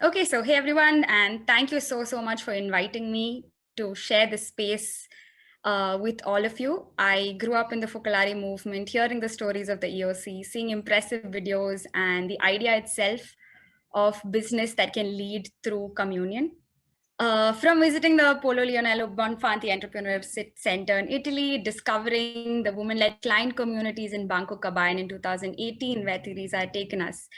Okay, so hey everyone, and thank you so much for inviting me to share this space with all of you. I grew up in the Focolare movement, hearing the stories of the EOC, seeing impressive videos, and the idea itself of business that can lead through communion. From visiting the Polo Lionello Bonfanti Entrepreneur Center in Italy, discovering the women-led client communities in Banco Cabayan in 2018, where Teresa had taken us,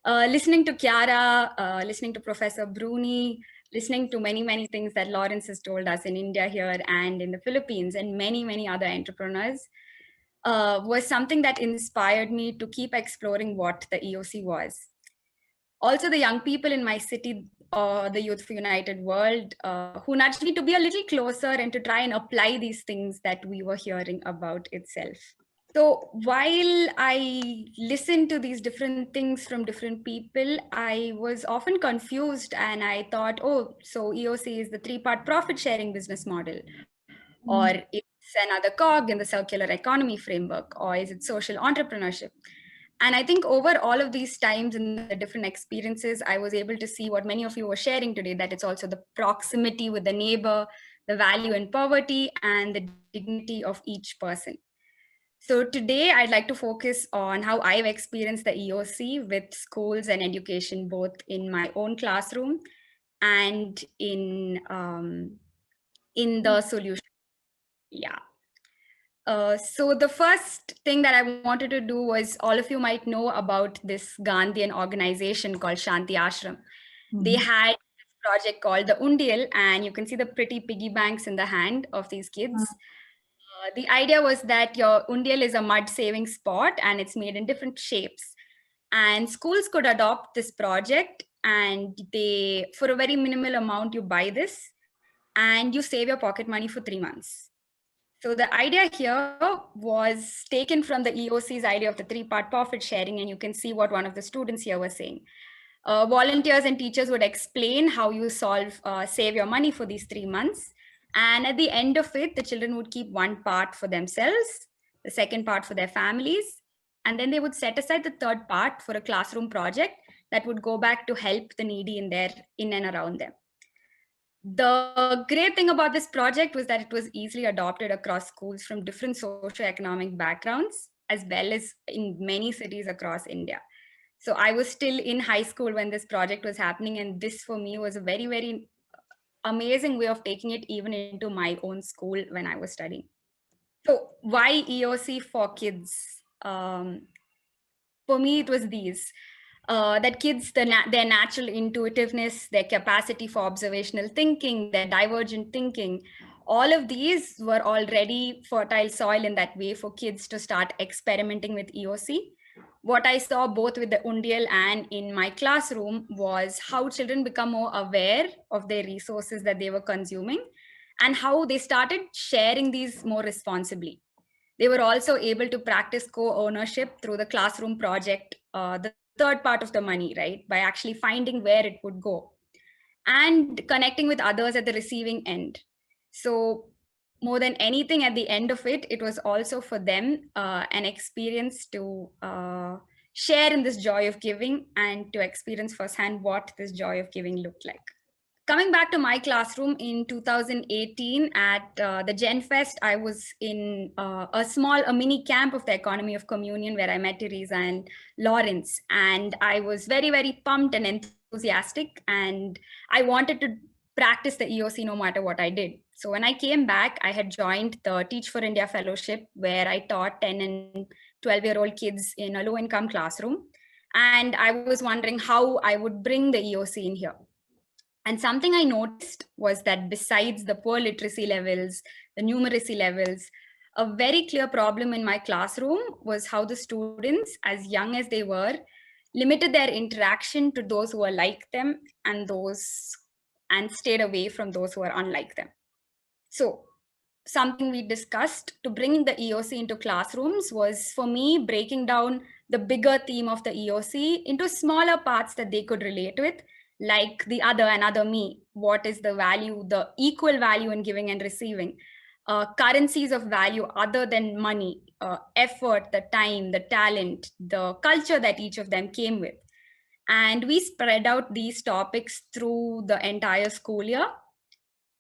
listening to Chiara, listening to Professor Bruni, listening to many things that Lawrence has told us in India here and in the Philippines, and many other entrepreneurs, was something that inspired me to keep exploring what the EOC was. Also, the young people in my city, the Youth for United World, who nudged me to be a little closer and to try and apply these things that we were hearing about itself. So while I listened to these different things from different people, I was often confused and I thought, oh, so EOC is the three-part profit sharing business model, or it's another cog in the circular economy framework, or is it social entrepreneurship? And I think over all of these times and the different experiences, I was able to see what many of you were sharing today, that it's also the proximity with the neighbor, the value in poverty, and the dignity of each person. So today I'd like to focus on how I've experienced the EOC with schools and education, both in my own classroom and in the solution. Yeah. So the first thing that I wanted to do was, all of you might know about this Gandhian organization called Shanti Ashram. They had this project called the Undial, and you can see the pretty piggy banks in the hand of these kids. The idea was that your Undial is a mud saving spot and it's made in different shapes. And schools could adopt this project, and they, for a very minimal amount, you buy this and you save your pocket money for 3 months. So the idea here was taken from the EOC's idea of the three-part profit sharing, and you can see what one of the students here was saying. Volunteers and teachers would explain how you save your money for these 3 months. And at the end of it, the children would keep one part for themselves, the second part for their families, and then they would set aside the third part for a classroom project that would go back to help the needy in and around them. The great thing about this project was that it was easily adopted across schools from different socioeconomic backgrounds, as well as in many cities across India. So I was still in high school when this project was happening, and this for me was a very amazing way of taking it even into my own school when I was studying. So why EOC for kids? For me, it was these. That kids, their natural intuitiveness, their capacity for observational thinking, their divergent thinking, all of these were already fertile soil in that way for kids to start experimenting with EOC. What I saw both with the Undial and in my classroom was how children become more aware of their resources that they were consuming and how they started sharing these more responsibly. They were also able to practice co-ownership through the classroom project, the third part of the money, right? By actually finding where it would go and connecting with others at the receiving end. So more than anything, at the end of it, it was also for them an experience to share in this joy of giving and to experience firsthand what this joy of giving looked like. Coming back to my classroom in 2018 at the Gen Fest, I was in a mini camp of the economy of communion where I met Teresa and Lawrence. And I was very pumped and enthusiastic. And I wanted to practice the EOC no matter what I did. So when I came back, I had joined the Teach for India Fellowship, where I taught 10 and 12-year-old kids in a low-income classroom. And I was wondering how I would bring the EOC in here. And something I noticed was that besides the poor literacy levels, the numeracy levels, a very clear problem in my classroom was how the students, as young as they were, limited their interaction to those who were like them and stayed away from those who are unlike them. So something we discussed to bring the EOC into classrooms was, for me, breaking down the bigger theme of the EOC into smaller parts that they could relate with, like the other and other me. What is the value, the equal value in giving and receiving? Currencies of value other than money, effort, the time, the talent, the culture that each of them came with. And we spread out these topics through the entire school year.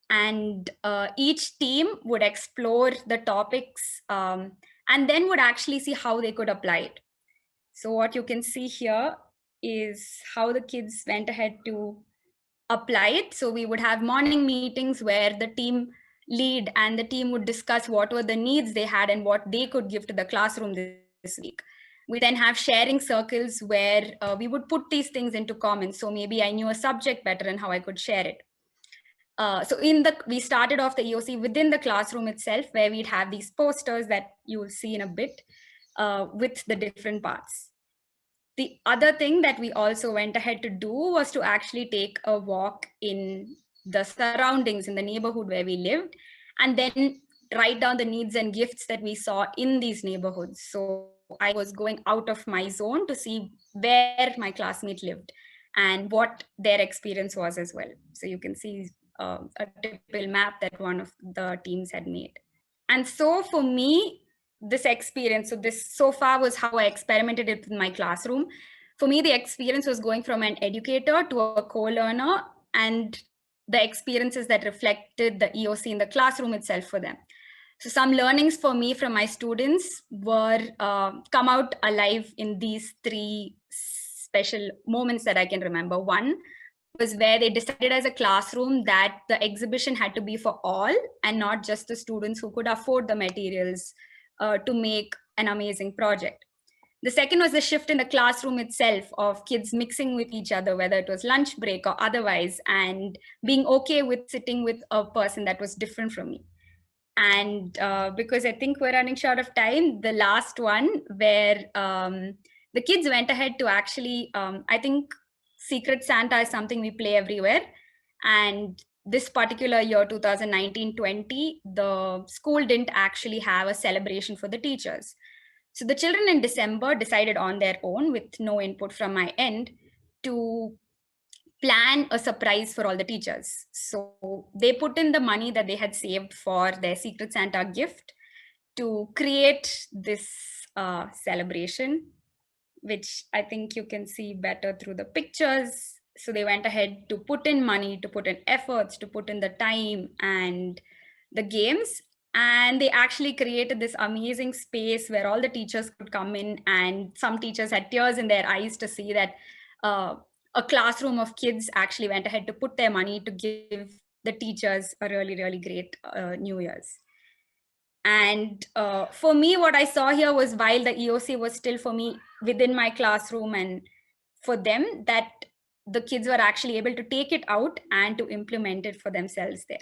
And each team would explore the topics and then would actually see how they could apply it. So what you can see here is how the kids went ahead to apply it. So we would have morning meetings where the team lead and the team would discuss what were the needs they had and what they could give to the classroom this week. We then have sharing circles where we would put these things into common. So maybe I knew a subject better and how I could share it. We started off the EOC within the classroom itself, where we'd have these posters that you will see in a bit with the different parts. The other thing that we also went ahead to do was to actually take a walk in the surroundings in the neighborhood where we lived, and then write down the needs and gifts that we saw in these neighborhoods. So I was going out of my zone to see where my classmate lived and what their experience was as well. So you can see a typical map that one of the teams had made. And so for me, this experience, so far was how I experimented it in my classroom. For me, the experience was going from an educator to a co-learner, and the experiences that reflected the EOC in the classroom itself for them. So some learnings for me from my students were come out alive in these three special moments that I can remember. One was where they decided as a classroom that the exhibition had to be for all and not just the students who could afford the materials to make an amazing project. The second was the shift in the classroom itself of kids mixing with each other, whether it was lunch break or otherwise, and being okay with sitting with a person that was different from me. And because I think we're running short of time, the last one where the kids went ahead to actually, I think Secret Santa is something we play everywhere. And this particular year, 2019-20, the school didn't actually have a celebration for the teachers. So the children in December decided on their own, with no input from my end, to plan a surprise for all the teachers. So they put in the money that they had saved for their Secret Santa gift to create this celebration, which I think you can see better through the pictures. So they went ahead to put in money, to put in efforts, to put in the time and the games. And they actually created this amazing space where all the teachers could come in, and some teachers had tears in their eyes to see that a classroom of kids actually went ahead to put their money to give the teachers a really, really great New Year's. And for me, what I saw here was, while the EOC was still for me within my classroom, and for them, that the kids were actually able to take it out and to implement it for themselves there.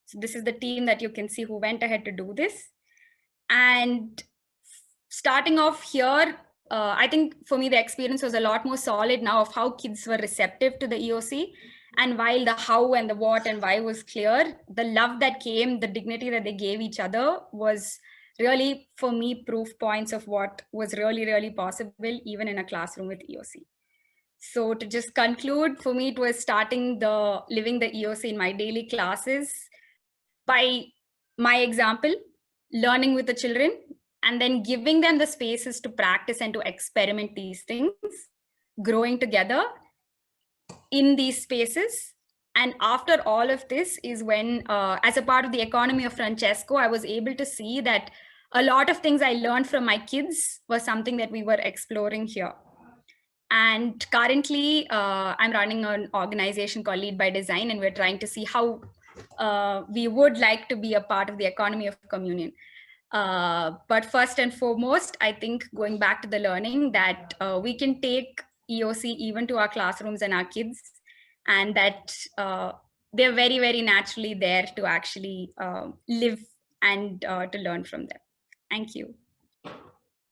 So this is the team that you can see who went ahead to do this. And starting off here, I think for me, the experience was a lot more solid now of how kids were receptive to the EOC. And while the how and the what and why was clear, the love that came, the dignity that they gave each other was really, for me, proof points of what was really, really possible, even in a classroom with EOC. So to just conclude, for me, it was living the EOC in my daily classes by my example, learning with the children, and then giving them the spaces to practice and to experiment these things, growing together in these spaces. And after all of this is when, as a part of the economy of Francesco, I was able to see that a lot of things I learned from my kids was something that we were exploring here. And currently, I'm running an organization called Lead by Design, and we're trying to see how we would like to be a part of the economy of communion. But first and foremost, I think going back to the learning, that we can take EOC even to our classrooms and our kids, and that they're very, very naturally there to actually live and to learn from them. Thank you.